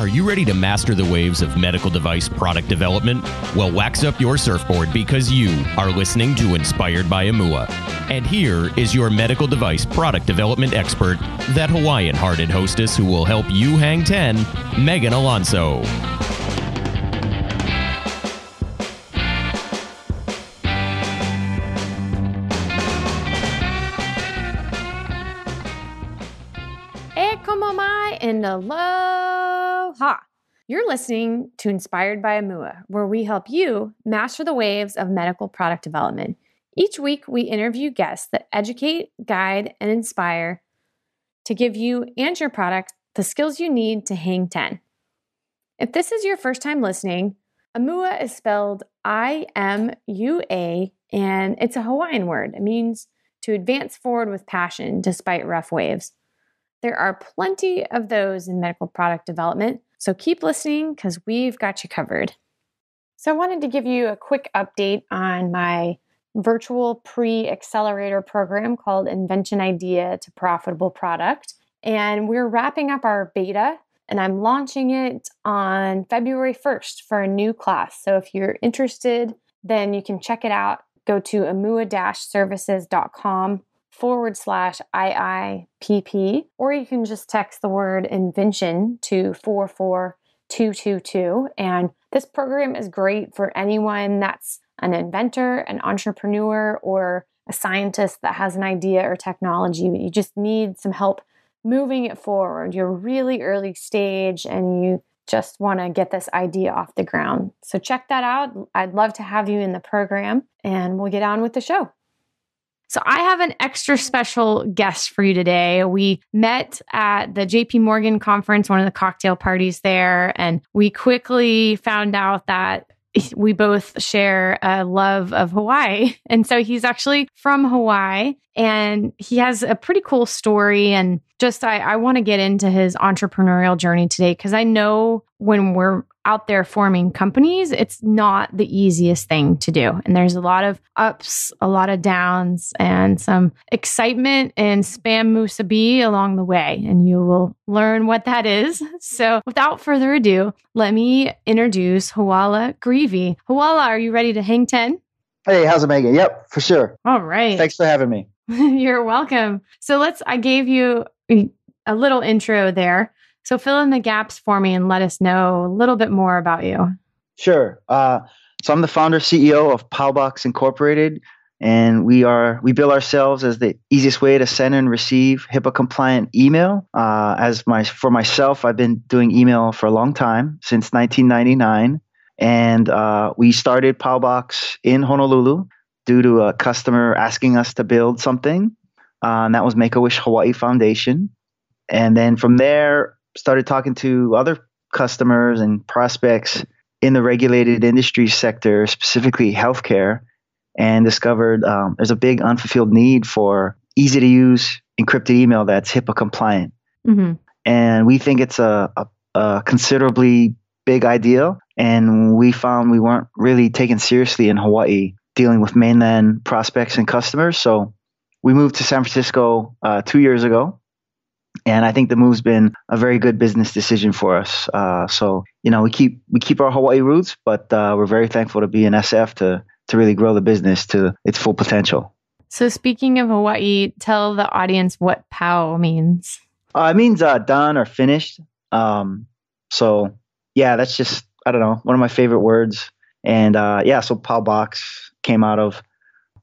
Are you ready to master the waves of medical device product development? Well, wax up your surfboard because you are listening to Inspired by Imua. And here is your medical device product development expert, that Hawaiian-hearted hostess who will help you hang 10, Meghan Alonso. And aloha! You're listening to Inspired by Imua, where we help you master the waves of medical product development. Each week, we interview guests that educate, guide, and inspire to give you and your product the skills you need to hang 10. If this is your first time listening, Imua is spelled I-M-U-A, and it's a Hawaiian word. It means to advance forward with passion despite rough waves. There are plenty of those in medical product development, so keep listening because we've got you covered. So I wanted to give you a quick update on my virtual pre-accelerator program called Invention Idea to Profitable Product. And we're wrapping up our beta, and I'm launching it on February 1st for a new class. So if you're interested, then you can check it out. Go to imua-services.com/IIPP, or you can just text the word invention to 44222. And this program is great for anyone that's an inventor, an entrepreneur, or a scientist that has an idea or technology, but you just need some help moving it forward. You're really early stage and you just want to get this idea off the ground. So check that out. I'd love to have you in the program, and we'll get on with the show. So I have an extra special guest for you today. We met at the JP Morgan conference, one of the cocktail parties there, and we quickly found out that we both share a love of Hawaii. And so he's actually from Hawaii, and he has a pretty cool story. And just, I want to get into his entrepreneurial journey today, because I know when we're out there forming companies, it's not the easiest thing to do. And there's a lot of ups, a lot of downs, and some excitement and spam musubi along the way. And you will learn what that is. So without further ado, let me introduce Hoala Greevy. Hoala, are you ready to hang 10? Hey, how's it, Megan? Yep, for sure. All right. Thanks for having me. You're welcome. So I gave you a little intro there. So fill in the gaps for me and let us know a little bit more about you. Sure. So I'm the founder CEO of Powbox Incorporated, and we bill ourselves as the easiest way to send and receive HIPAA compliant email. For myself, I've been doing email for a long time, since 1999, and we started Powbox in Honolulu due to a customer asking us to build something, and that was Make-A-Wish Hawaii Foundation. And then from there, started talking to other customers and prospects in the regulated industry sector, specifically healthcare, and discovered there's a big unfulfilled need for easy to use encrypted email that's HIPAA compliant. Mm-hmm. And we think it's a considerably big idea. And we found we weren't really taken seriously in Hawaii dealing with mainland prospects and customers. So we moved to San Francisco 2 years ago. And I think the move's been a very good business decision for us. So, we keep our Hawaii roots, but we're very thankful to be in SF to really grow the business to its full potential. So speaking of Hawaii, tell the audience what POW means. It means done or finished. So that's just, I don't know, one of my favorite words. And so Powbox came out of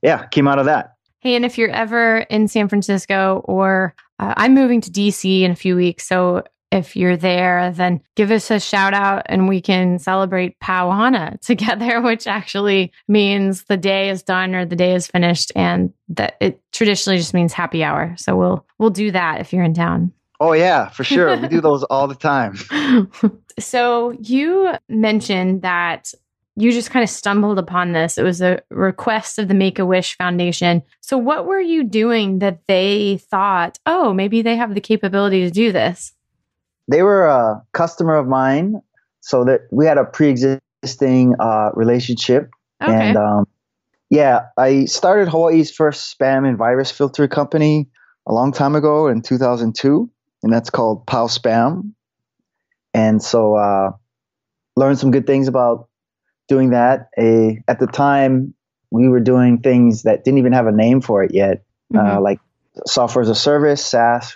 that. Hey, and if you're ever in San Francisco, or I'm moving to DC in a few weeks, so if you're there, then give us a shout out and we can celebrate Pauhana together, which actually means the day is done or the day is finished, and that it traditionally just means happy hour. So we'll do that if you're in town. Oh yeah, for sure. We do those all the time. So you mentioned that you just kind of stumbled upon this. It was a request of the Make-A-Wish Foundation. So what were you doing that they thought, oh, maybe they have the capability to do this? They were a customer of mine, so that we had a pre-existing relationship. Okay. And I started Hawaii's first spam and virus filter company a long time ago in 2002, and that's called POW Spam. And so learned some good things about doing that. At the time, we were doing things that didn't even have a name for it yet, like software as a service, SaaS.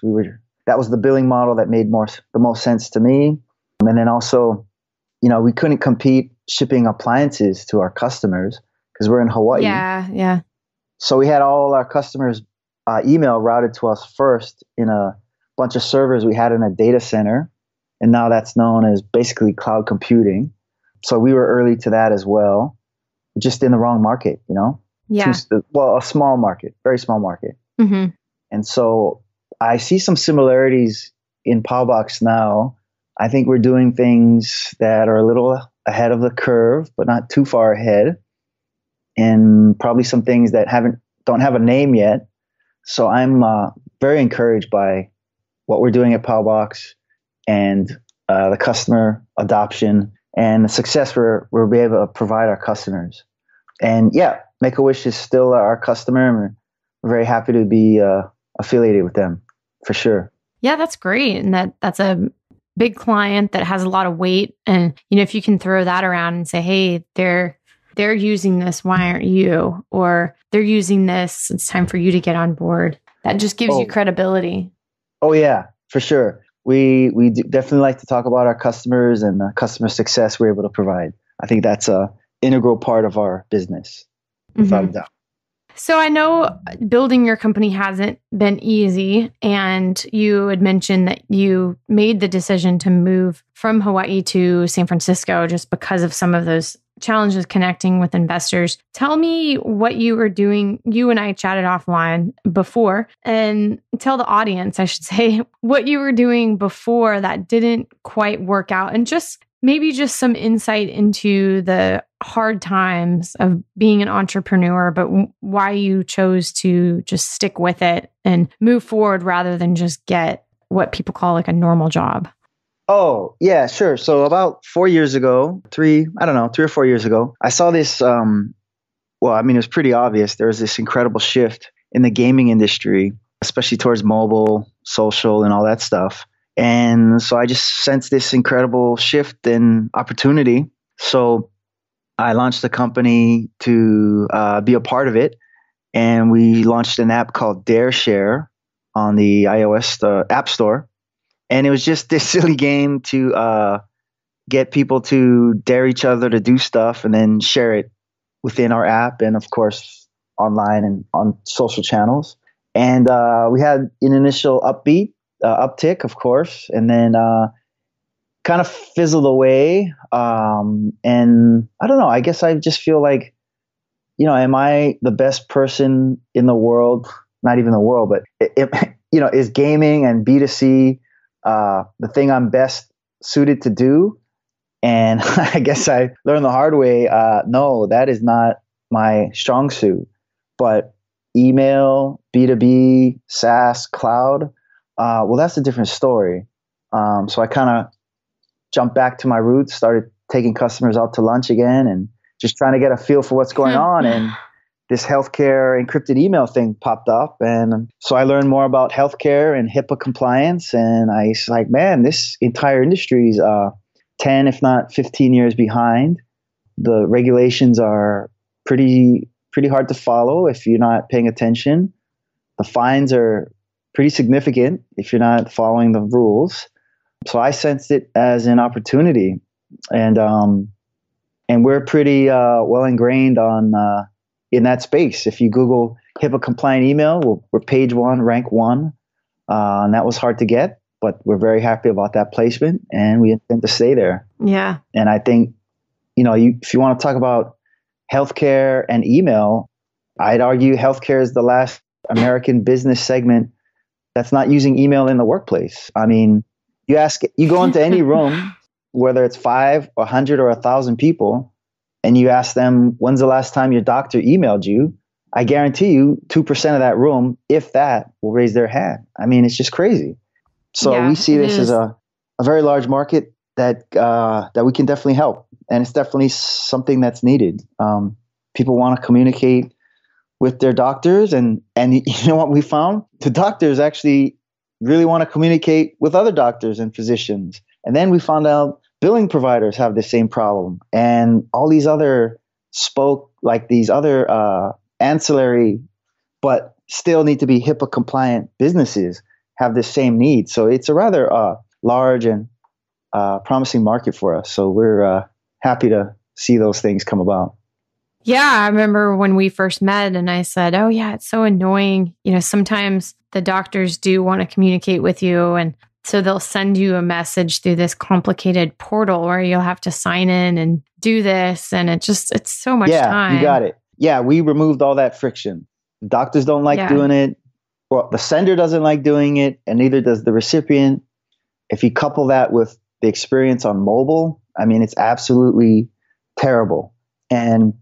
That was the billing model that made the most sense to me. And then also, we couldn't compete shipping appliances to our customers because we're in Hawaii. Yeah. So we had all our customers' email routed to us first in a bunch of servers we had in a data center. And now that's known as basically cloud computing. So we were early to that as well, just in the wrong market, Yeah. A small market, very small market. Mm-hmm. And so I see some similarities in Powbox now. I think we're doing things that are a little ahead of the curve, but not too far ahead. And probably some things that don't have a name yet. So I'm very encouraged by what we're doing at Powbox and the customer adoption and the success we're able to provide our customers. And yeah, Make-A-Wish is still our customer, and we're very happy to be affiliated with them for sure. Yeah, that's great. And that's a big client that has a lot of weight. And, if you can throw that around and say, hey, they're using this, why aren't you? Or they're using this, it's time for you to get on board. That just gives you credibility. Oh yeah, for sure. We definitely like to talk about our customers and the customer success we're able to provide. I think that's a integral part of our business, without a doubt. So I know building your company hasn't been easy, and you had mentioned that you made the decision to move from Hawaii to San Francisco just because of some of those challenges connecting with investors. Tell me what you were doing. You and I chatted offline before, and tell the audience, I should say, what you were doing before that didn't quite work out, and maybe just some insight into the hard times of being an entrepreneur, but why you chose to just stick with it and move forward rather than just get what people call like a normal job. Oh, yeah, sure. So about 4 years ago, 3 or 4 years ago, I saw this, it was pretty obvious. There was this incredible shift in the gaming industry, especially towards mobile, social, and all that stuff. And so I just sensed this incredible shift in opportunity. So I launched a company to be a part of it. And we launched an app called Dare Share on the iOS App Store. And it was just this silly game to get people to dare each other to do stuff and then share it within our app and, of course, online and on social channels. And we had an initial uptick, of course, and then kind of fizzled away. And I don't know, I guess I just feel like, am I the best person in the world? Not even the world, but, is gaming and B2C the thing I'm best suited to do? And I guess I learned the hard way. No, that is not my strong suit. But email, B2B, SaaS, cloud, that's a different story. So I kind of jumped back to my roots, started taking customers out to lunch again and just trying to get a feel for what's going on. And this healthcare encrypted email thing popped up. And so I learned more about healthcare and HIPAA compliance. And I was like, man, this entire industry is 10, if not 15 years behind. The regulations are pretty hard to follow if you're not paying attention. The fines are pretty significant if you're not following the rules. So I sensed it as an opportunity. And we're pretty well ingrained in that space. If you Google HIPAA compliant email, we're page 1, rank 1. And that was hard to get, but we're very happy about that placement and we intend to stay there. Yeah. And I think, if you want to talk about healthcare and email, I'd argue healthcare is the last American business segment that's not using email in the workplace. I mean, you go into any room, whether it's 5, 100, or 1,000 people, and you ask them, when's the last time your doctor emailed you? I guarantee you 2% of that room, if that, will raise their hand. I mean, it's just crazy. So we see this as a very large market that we can definitely help. And it's definitely something that's needed. People want to communicate with their doctors. And you know what we found? The doctors actually really want to communicate with other doctors and physicians. And then we found out billing providers have the same problem, and all these other ancillary, but still need to be HIPAA compliant businesses have the same need. So it's a rather large and promising market for us. So we're happy to see those things come about. Yeah, I remember when we first met and I said, oh yeah, it's so annoying. Sometimes the doctors do want to communicate with you, and so they'll send you a message through this complicated portal where you'll have to sign in and do this. And it's so much time. Yeah, you got it. Yeah, we removed all that friction. Doctors don't like doing it. Well, the sender doesn't like doing it, and neither does the recipient. If you couple that with the experience on mobile, I mean, it's absolutely terrible. And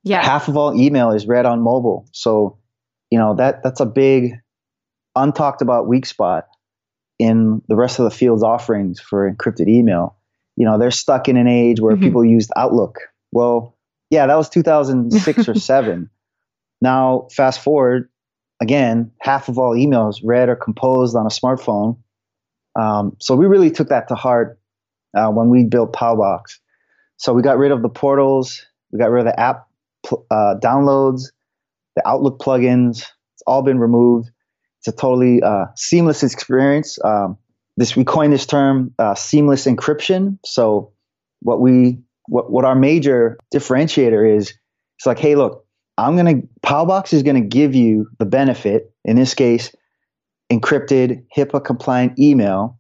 half of all email is read on mobile. So, that's a big untalked about weak spot in the rest of the field's offerings for encrypted email. They're stuck in an age where people used Outlook. Well, yeah, that was 2006 or 7. Now, fast forward, again, half of all emails read or composed on a smartphone. So we really took that to heart when we built PowBox. So we got rid of the portals. We got rid of the app downloads, the Outlook plugins. It's all been removed. It's a totally seamless experience. We coined this term seamless encryption. So what our major differentiator is, it's like, hey, look, PowBox is gonna give you the benefit, in this case, encrypted HIPAA compliant email,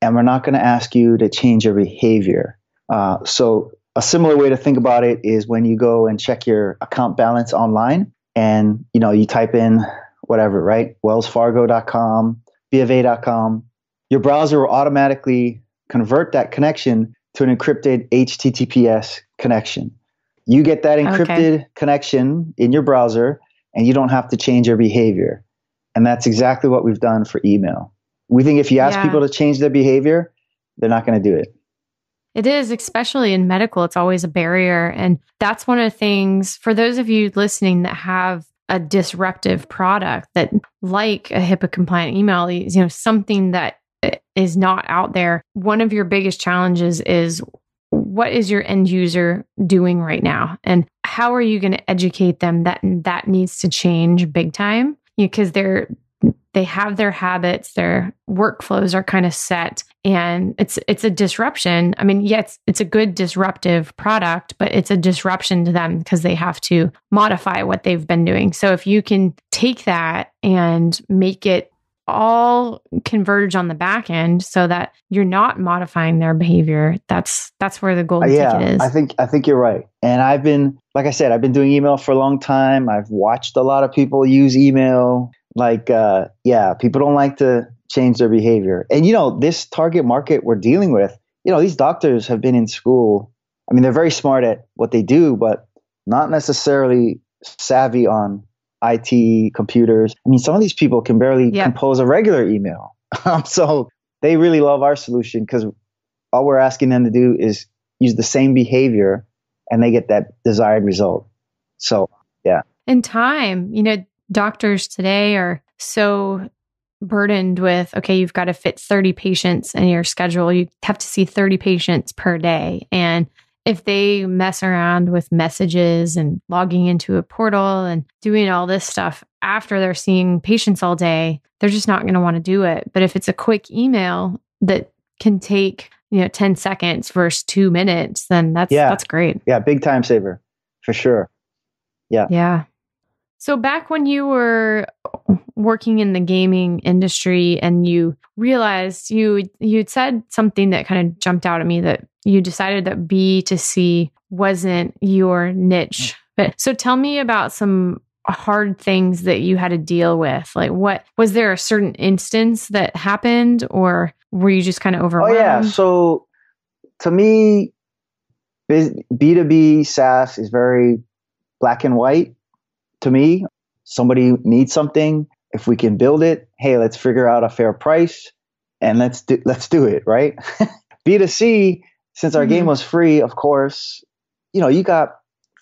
and we're not gonna ask you to change your behavior. So a similar way to think about it is when you go and check your account balance online, and you type in whatever, right? wellsfargo.com, bofA.com. Your browser will automatically convert that connection to an encrypted HTTPS connection. You get that encrypted connection in your browser, and you don't have to change your behavior. And that's exactly what we've done for email. We think if you ask people to change their behavior, they're not going to do it. It is, especially in medical, it's always a barrier. And that's one of the things for those of you listening that have a disruptive product that, like a HIPAA compliant email, something that is not out there. One of your biggest challenges is, what is your end user doing right now? And how are you going to educate them that needs to change big time? Because they have their habits, their workflows are kind of set, and it's a disruption. I mean, yes, it's a good disruptive product, but it's a disruption to them because they have to modify what they've been doing. So if you can take that and make it all converge on the back end so that you're not modifying their behavior, that's where the golden ticket is. I think you're right. And I've been doing email for a long time. I've watched a lot of people use email. People don't like to change their behavior. And, this target market we're dealing with, these doctors have been in school. I mean, they're very smart at what they do, but not necessarily savvy on IT, computers. I mean, some of these people can barely compose a regular email. So they really love our solution because all we're asking them to do is use the same behavior and they get that desired result. So, yeah. In time, doctors today are so burdened with, okay, you've got to fit 30 patients in your schedule. You have to see 30 patients per day. And if they mess around with messages and logging into a portal and doing all this stuff after they're seeing patients all day, they're just not going to want to do it. But if it's a quick email that can take 10 seconds versus 2 minutes, then that's great. Yeah, big time saver for sure. Yeah. Yeah. So back when you were working in the gaming industry and you realized you'd said something that kind of jumped out at me, that you decided that B2C wasn't your niche. But so tell me about some hard things that you had to deal with. Like, what was there a certain instance that happened, or were you just kind of overwhelmed? Oh yeah. So to me, B2B SaaS is very black and white. To me, somebody needs something. If we can build it, hey, let's figure out a fair price and let's do it, right? B2C, since our game was free, of course, you got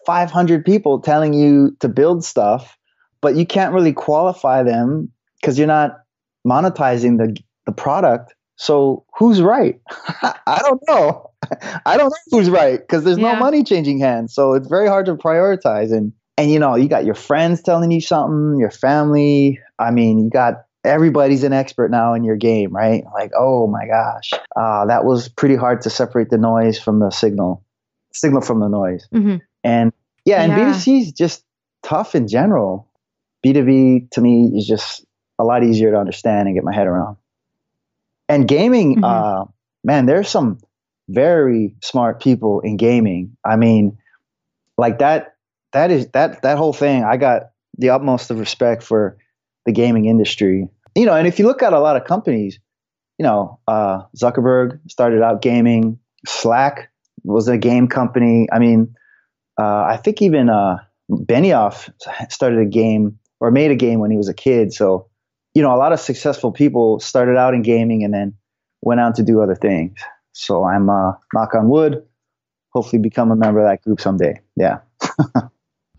500 people telling you to build stuff, but you can't really qualify them because you're not monetizing the product So who's right? I don't know. I don't know who's right because there's no money changing hands. So it's very hard to prioritize. And you know, you got your friends telling you something, your family. I mean, you got everybody's an expert now in your game, right? Like, oh my gosh, that was pretty hard to separate the noise from the signal from the noise. And and B2C is just tough in general. B2B to me is just a lot easier to understand and get my head around. And gaming, man, there's some very smart people in gaming. I mean, like that whole thing. I got the utmost of respect for the gaming industry. You know, and if you look at a lot of companies, you know, Zuckerberg started out gaming. Slack was a game company. I mean, I think even Benioff started a game or made a game when he was a kid. So, you know, a lot of successful people started out in gaming and then went on to do other things. So I'm, knock on wood, hopefully become a member of that group someday. Yeah.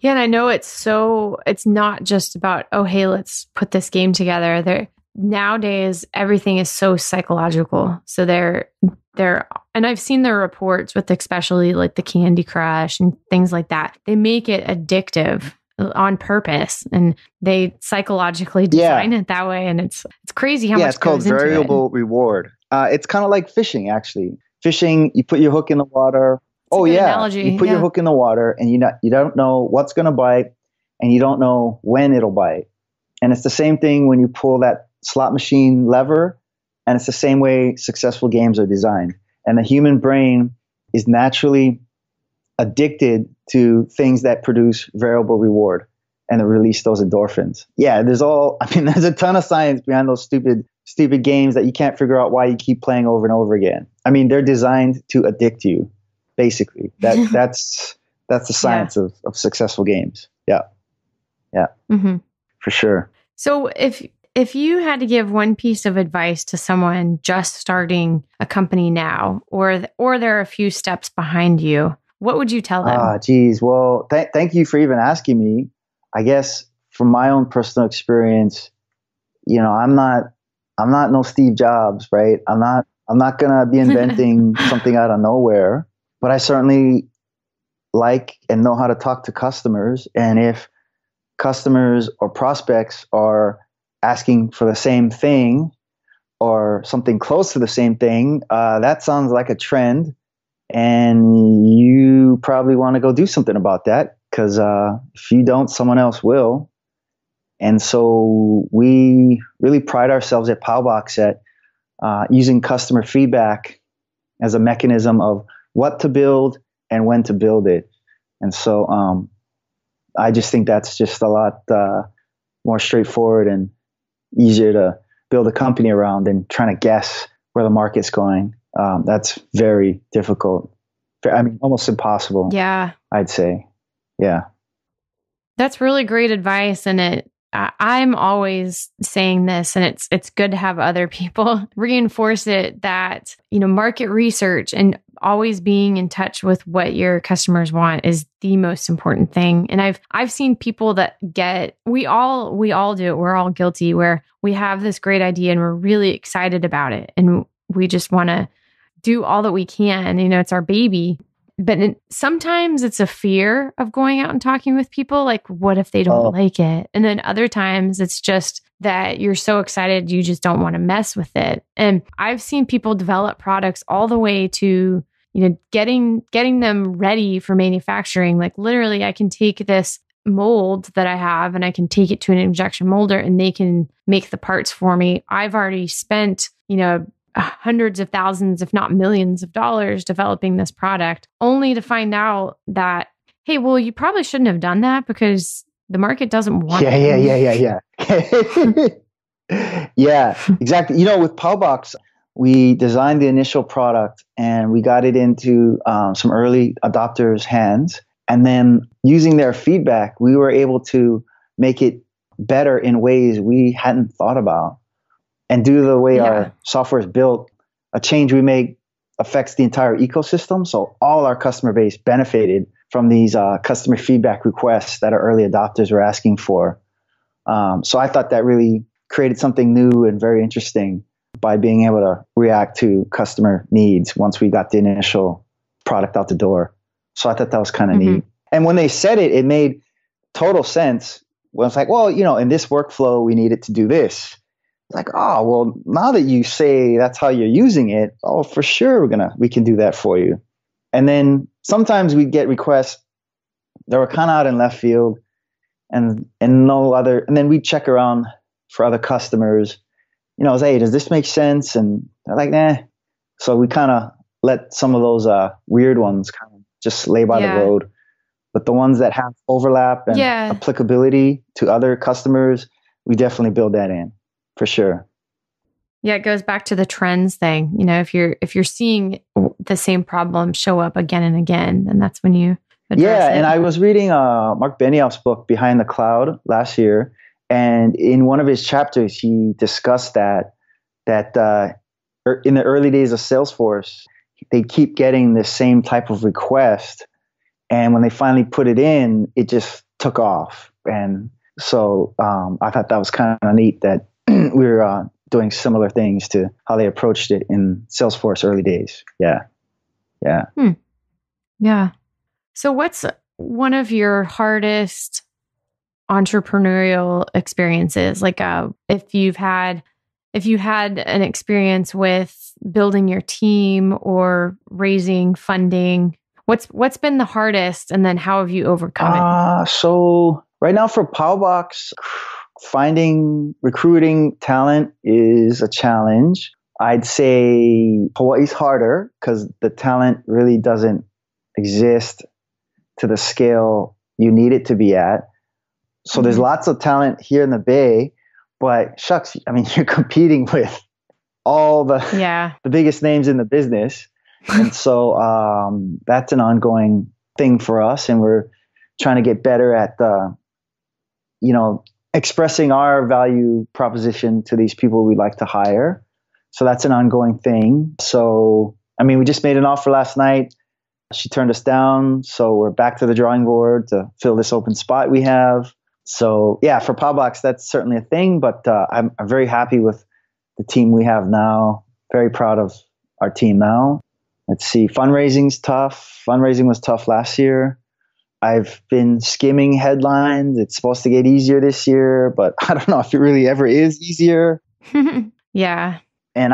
Yeah. And I know it's not just about, oh, hey, let's put this game together. Nowadays, everything is so psychological. So they're, and I've seen their reports with especially like the Candy Crush and things like that. They make it addictive on purpose, and they psychologically design it that way. And it's crazy how much it's called variable reward. It's kind of like fishing, actually. Fishing, you put your hook in the water. Analogy. You put your hook in the water, and you don't know what's going to bite, and you don't know when it'll bite. And it's the same thing when you pull that slot machine lever, and it's the same way successful games are designed. And the human brain is naturally addicted to things that produce variable reward and to release those endorphins. Yeah, there's a ton of science behind those stupid games that you can't figure out why you keep playing over and over again. I mean, they're designed to addict you, basically. That's the science of successful games. Yeah. For sure. So if you had to give one piece of advice to someone just starting a company now, or they're a few steps behind you, what would you tell them? Geez. Well, thank you for even asking me. I guess from my own personal experience, you know, I'm not no Steve Jobs, right? I'm not gonna be inventing something out of nowhere, but I certainly like and know how to talk to customers. And if customers or prospects are asking for the same thing or something close to the same thing, that sounds like a trend. And you probably want to go do something about that, because if you don't, someone else will. And so we really pride ourselves at Powbox at using customer feedback as a mechanism of what to build and when to build it. And so I just think that's just a lot more straightforward and easier to build a company around than trying to guess where the market's going. That's very difficult. I mean, almost impossible. Yeah. I'd say. Yeah. That's really great advice. And I'm always saying this, and it's good to have other people reinforce it, that, you know, market research and always being in touch with what your customers want is the most important thing. And I've seen people that we all do it. We're all guilty, where we have this great idea and we're really excited about it, and we just want to do all that we can. You know, it's our baby. But sometimes it's a fear of going out and talking with people. Like, what if they don't like it? And then other times it's just that you're so excited, you just don't want to mess with it. And I've seen people develop products all the way to, you know, getting them ready for manufacturing. Like, literally, I can take this mold that I have and I can take it to an injection molder and they can make the parts for me. I've already spent, you know, hundreds of thousands, if not millions of dollars developing this product, only to find out that, hey, well, you probably shouldn't have done that because the market doesn't want it. Yeah, exactly. You know, with Powbox, we designed the initial product and we got it into some early adopters' hands. And then using their feedback, we were able to make it better in ways we hadn't thought about. And due to the way our software is built, a change we make affects the entire ecosystem. So all our customer base benefited from these customer feedback requests that our early adopters were asking for. So I thought that really created something new and very interesting by being able to react to customer needs once we got the initial product out the door. So I thought that was kind of neat. And when they said it, it made total sense. Well, it's like, well, in this workflow, we need it to do this. It's like, oh, well, now that you say that's how you're using it, oh, for sure, we can do that for you. And then sometimes we get requests that were kind of out in left field and no other. And then we check around for other customers, say, hey, does this make sense? And they're like, nah. So we kind of let some of those weird ones kind of just lay by the road. But the ones that have overlap and applicability to other customers, we definitely build that in for sure. Yeah, it goes back to the trends thing. If you're seeing the same problem show up again and again, then that's when you address it. And I was reading Mark Benioff's book Behind the Cloud last year, and in one of his chapters, he discussed that in the early days of Salesforce, they keep getting the same type of request, and when they finally put it in, it just took off. And so I thought that was kind of neat that we were doing similar things to how they approached it in Salesforce early days. Yeah. So what's one of your hardest entrepreneurial experiences? Like if you had an experience with building your team or raising funding, what's been the hardest, and then how have you overcome it? So right now for Powbox, recruiting talent is a challenge. I'd say Hawaii's harder because the talent really doesn't exist to the scale you need it to be at. So there's lots of talent here in the Bay, but shucks, I mean, you're competing with all the biggest names in the business. And so that's an ongoing thing for us. And we're trying to get better at expressing our value proposition to these people we'd like to hire. So that's an ongoing thing. So, I mean, we just made an offer last night. She turned us down. So we're back to the drawing board to fill this open spot we have. So yeah, for Powbox, that's certainly a thing, but I'm very happy with the team we have now. Very proud of our team now. Let's see, fundraising's tough. Fundraising was tough last year. I've been skimming headlines. It's supposed to get easier this year, but I don't know if it really ever is easier. Yeah. And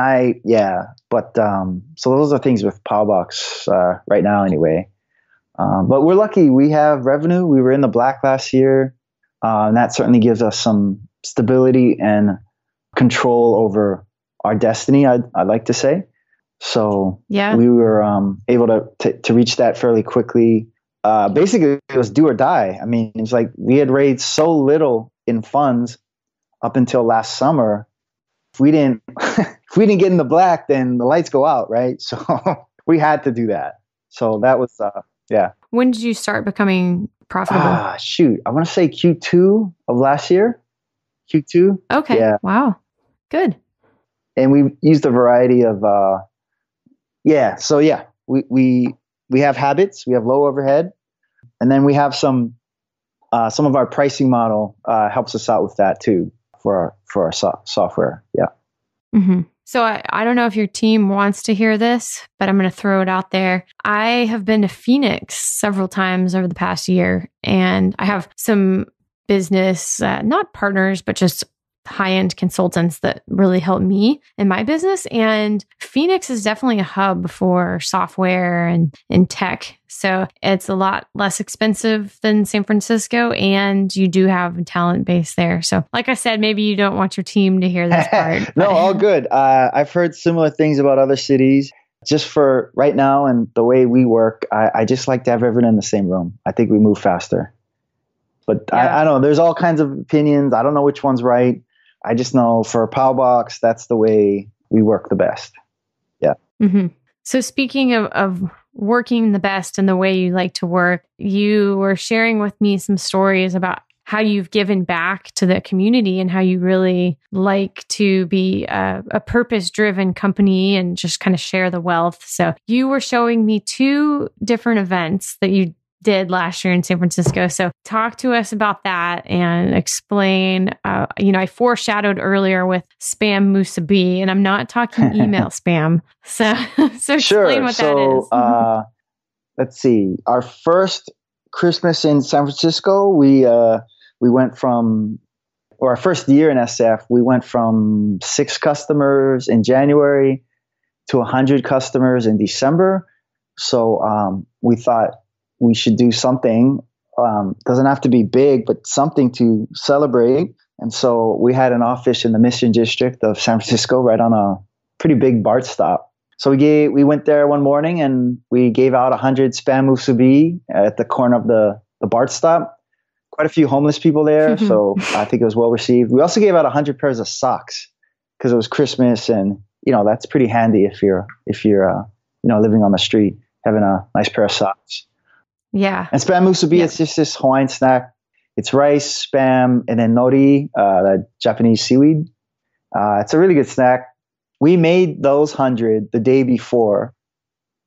so those are things with Powbox right now anyway. But we're lucky. We have revenue. We were in the black last year. And that certainly gives us some stability and control over our destiny, I'd like to say. So we were able to reach that fairly quickly. Basically, it was do or die. I mean, it's like we had raised so little in funds up until last summer. If we didn't get in the black, then the lights go out, right? So we had to do that. So that was When did you start becoming profitable? Shoot, I want to say Q2 of last year. Q2. Okay. Yeah. Wow. Good. And we used a variety of we have habits, we have low overhead, and then we have some of our pricing model helps us out with that too for our software. Yeah. Mm-hmm. So I don't know if your team wants to hear this, but I'm going to throw it out there. I have been to Phoenix several times over the past year, and I have some business, not partners, but just high-end consultants that really help me in my business. And Phoenix is definitely a hub for software and tech. So it's a lot less expensive than San Francisco, and you do have a talent base there. So like I said, maybe you don't want your team to hear this part. No, all good. I've heard similar things about other cities. Just for right now and the way we work, I just like to have everyone in the same room. I think we move faster. But I don't know. There's all kinds of opinions. I don't know which one's right. I just know for Powbox, that's the way we work the best. Yeah. Mm-hmm. So speaking of working the best and the way you like to work, you were sharing with me some stories about how you've given back to the community and how you really like to be a purpose-driven company and just kind of share the wealth. So you were showing me 2 different events that you did last year in San Francisco. So talk to us about that and explain, I foreshadowed earlier with spam musubi, and I'm not talking email spam. So explain what that is. Let's see. Our first Christmas in San Francisco, we went from, or our first year in SF, we went from 6 customers in January to 100 customers in December. So we thought we should do something. Doesn't have to be big, but something to celebrate. And so we had an office in the Mission District of San Francisco, right on a pretty big BART stop. So we went there one morning and we gave out 100 spam musubi at the corner of the BART stop. Quite a few homeless people there, so I think it was well received. We also gave out 100 pairs of socks because it was Christmas, and that's pretty handy if you're living on the street, having a nice pair of socks. Yeah. And spam musubi, It's just this Hawaiian snack. It's rice, spam, and then nori, the Japanese seaweed. It's a really good snack. We made those 100 the day before.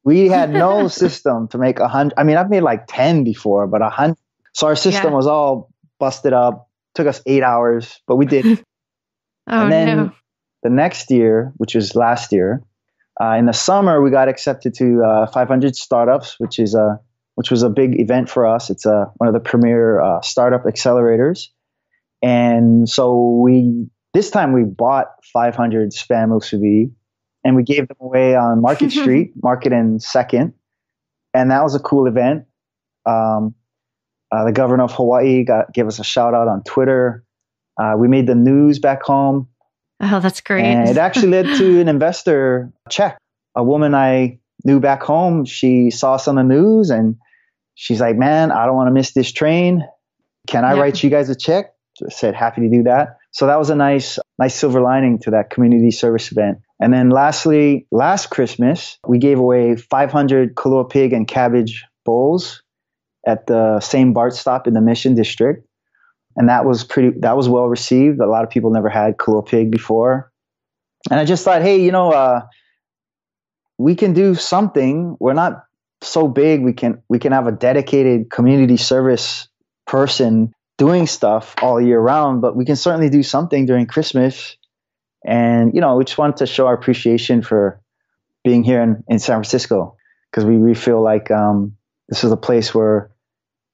We had no system to make 100. I mean, I've made like 10 before, but 100. So our system was all busted up. Took us 8 hours, but we did. And then the next year, which was last year, in the summer, we got accepted to 500 startups, which was a big event for us. It's one of the premier startup accelerators. And so this time we bought 500 spam musubi and we gave them away on Market Street, Market and Second. And that was a cool event. The governor of Hawaii gave us a shout out on Twitter. We made the news back home. Oh, that's great. And it actually led to an investor check. A woman I knew back home, she saw us on the news and she's like, man, I don't want to miss this train. Can I write you guys a check? So I said, happy to do that. So that was a nice silver lining to that community service event. And then lastly, last Christmas, we gave away 500 Kalua pig and cabbage bowls at the same BART stop in the Mission District. And that was well received. A lot of people never had Kalua pig before. And I just thought, hey, we can do something. We're not so big. We can have a dedicated community service person doing stuff all year round, but we can certainly do something during Christmas. And, we just wanted to show our appreciation for being here in San Francisco, because we feel like this is a place where,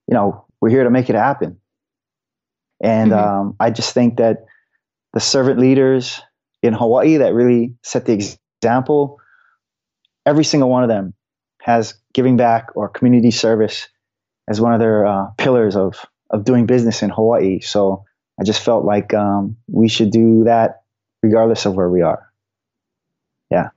we're here to make it happen. And I just think that the servant leaders in Hawaii that really set the example, every single one of them has giving back or community service as one of their pillars of doing business in Hawaii. So I just felt like we should do that regardless of where we are. Yeah.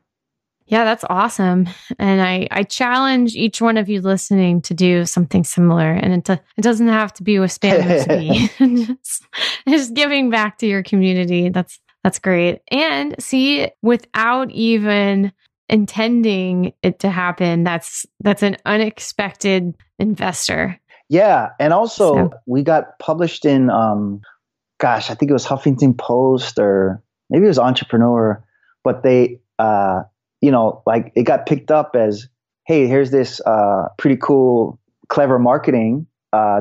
Yeah, that's awesome. And I challenge each one of you listening to do something similar. And it doesn't have to be with spam musubi. just giving back to your community. That's great. And see, without even intending it to happen, that's an unexpected investor. Yeah. And also we got published in, I think it was Huffington Post or maybe it was Entrepreneur, but they, it got picked up as, hey, here's this pretty cool, clever marketing,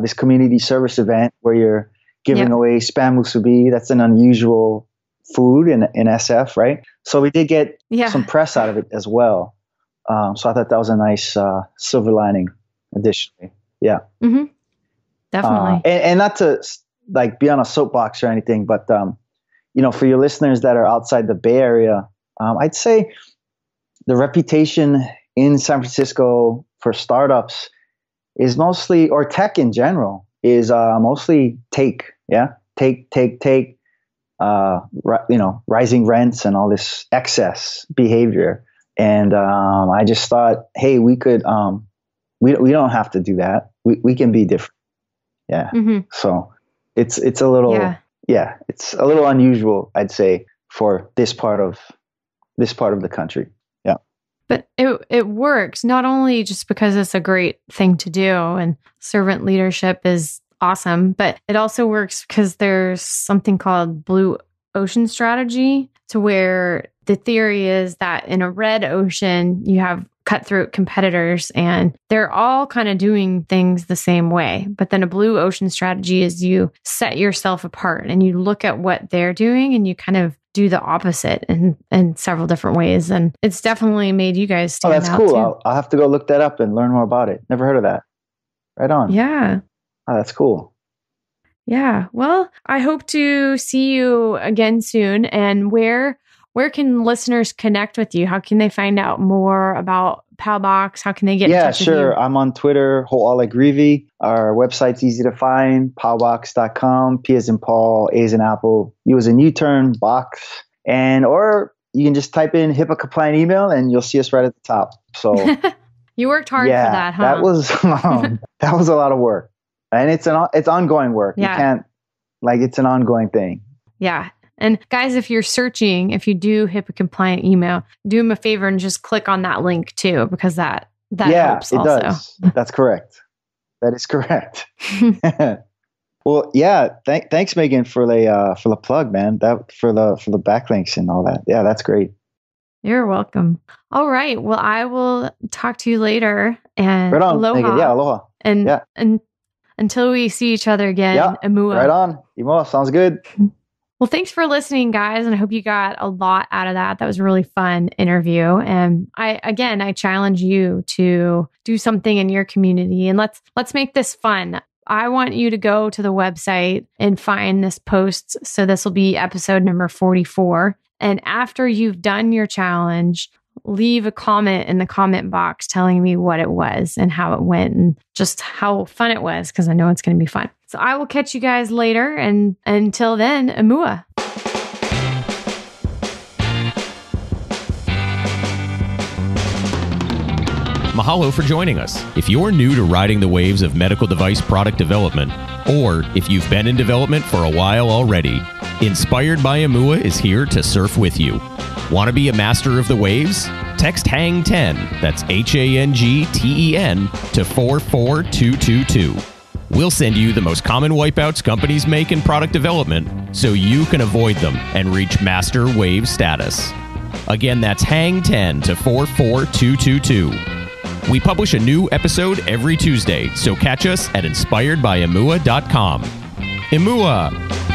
this community service event where you're giving away spam musubi. That's an unusual food in SF, right? So we did get some press out of it as well. So I thought that was a nice silver lining additionally. Yeah. Mm-hmm. Definitely. And not to be on a soapbox or anything, but, for your listeners that are outside the Bay Area, I'd say the reputation in San Francisco for startups is mostly, or tech in general, is mostly take. Rising rents and all this excess behavior. And I just thought, hey, we could, we don't have to do that. We can be different. Yeah. Mm-hmm. So it's a little, it's a little unusual, I'd say, for this part of the country. Yeah. But it works not only just because it's a great thing to do and servant leadership is awesome, but it also works because there's something called blue ocean strategy, to where the theory is that in a red ocean, you have cutthroat competitors, and they're all kind of doing things the same way. But then a blue ocean strategy is you set yourself apart and you look at what they're doing and you kind of do the opposite in several different ways. And it's definitely made you guys stand out. Oh, that's cool. I'll have to go look that up and learn more about it. Never heard of that. Right on. Yeah. Oh, that's cool. Yeah. Well, I hope to see you again soon. And where can listeners connect with you? How can they find out more about PowBox? How can they get in touch with you? Yeah, sure. I'm on Twitter, Hoala Greevy. Our website's easy to find, powbox.com, P as in Paul, A as in Apple, U as in U-turn, box. Or you can just type in HIPAA compliant email and you'll see us right at the top. So you worked hard for that, huh? That was a lot of work. And it's ongoing work. Yeah. You can't, it's an ongoing thing. Yeah. And guys, if you're searching, if you do HIPAA compliant email, do them a favor and just click on that link too, because that helps also. Does. That's correct. That is correct. Well, yeah. Thanks, Megan, for the plug, man. For the backlinks and all that. Yeah, that's great. You're welcome. All right. Well, I will talk to you later. And right on, aloha. Megan. Yeah, aloha. And until we see each other again, Imua. Right on. Imua, sounds good. Well, thanks for listening, guys, and I hope you got a lot out of that. That was a really fun interview. And I challenge you to do something in your community, and let's make this fun. I want you to go to the website and find this post. So this will be episode number 44. And after you've done your challenge, leave a comment in the comment box telling me what it was and how it went and just how fun it was, because I know it's going to be fun. So I will catch you guys later. And until then, Imua. Mahalo for joining us. If you're new to riding the waves of medical device product development, or if you've been in development for a while already, Inspired by Imua is here to surf with you. Want to be a master of the waves? Text HANG10, that's HANGTEN, to 44222. We'll send you the most common wipeouts companies make in product development so you can avoid them and reach master wave status. Again, that's HANG10 to 44222. We publish a new episode every Tuesday, so catch us at inspiredbyimua.com. Imua!